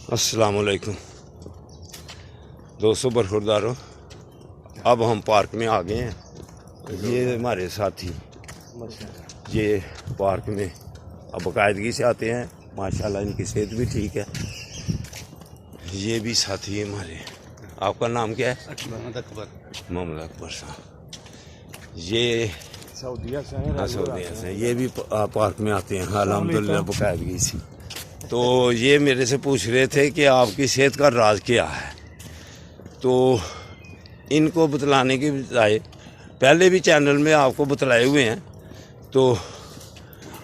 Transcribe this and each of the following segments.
अस्सलाम वालेकुम दोस्तों, बरखुरदारों, अब हम पार्क में आ गए हैं। ये हमारे साथी ये पार्क में अब बाकायदगी से आते हैं, माशाल्लाह इनकी सेहत भी ठीक है। ये भी साथी है हमारे। आपका नाम क्या है? मोहम्मद अकबर साहब। ये सऊदीया से हैं। हाँ, सऊदीया से। ये भी पार्क में आते हैं अल्हम्दुलिल्लाह बाकायदगी से। तो ये मेरे से पूछ रहे थे कि आपकी सेहत का राज क्या है। तो इनको बतलाने की बजाय पहले भी चैनल में आपको बतलाए हुए हैं, तो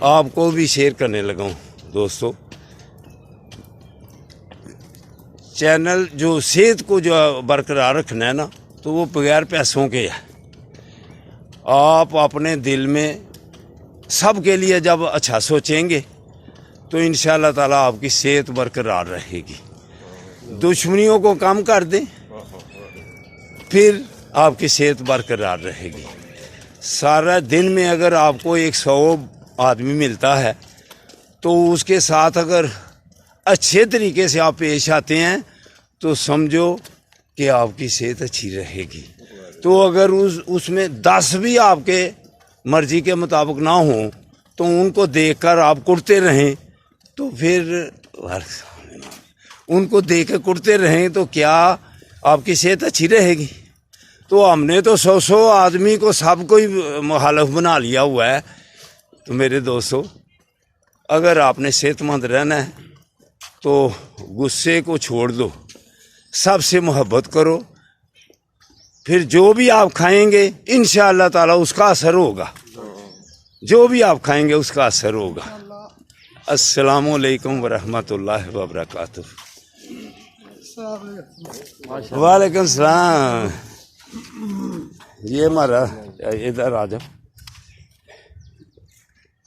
आपको भी शेयर करने लगा हूँ। दोस्तों, चैनल जो सेहत को जो बरकरार रखना है ना, तो वो बगैर पैसों के है। आप अपने दिल में सबके लिए जब अच्छा सोचेंगे तो इंशाअल्लाह ताला आपकी सेहत बरकरार रहेगी। दुश्मनियों को कम कर दें, फिर आपकी सेहत बरकरार रहेगी। सारा दिन में अगर आपको 100 आदमी मिलता है, तो उसके साथ अगर अच्छे तरीके से आप पेश आते हैं तो समझो कि आपकी सेहत अच्छी रहेगी। तो अगर उसमें 10 भी आपके मर्जी के मुताबिक ना हो, तो उनको देखकर आप कुटते रहें, तो फिर उनको देख के कुटते रहें तो क्या आपकी सेहत अच्छी रहेगी? तो हमने तो 100 आदमी को सबको ही मुखालिफ बना लिया हुआ है। तो मेरे दोस्तों, अगर आपने सेहतमंद रहना है तो गुस्से को छोड़ दो, सबसे मोहब्बत करो, फिर जो भी आप खाएंगे इंशाअल्लाह ताला उसका असर होगा। जो भी आप खाएंगे उसका असर होगा। अस्सलामु अलैकुम वरहमतुल्लाहि वबरकातुहू। वालेकुम सलाम। ये हमारा इधर आ जाओ।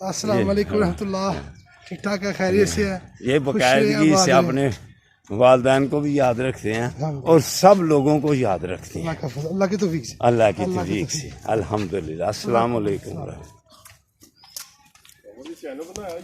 अस्सलाम वालेकुम रहमतुल्लाह। ठीक ठाक है, खैरियत से है। ये बाकायदगी से अपने वालिदैन को भी याद रखते हैं और सब लोगों को याद रखते हैं। अल्लाह की तौफीक से। अल्लाह की तौफीक से अल्हम्दुलिल्लाह। अस्सलाम वालेकुम।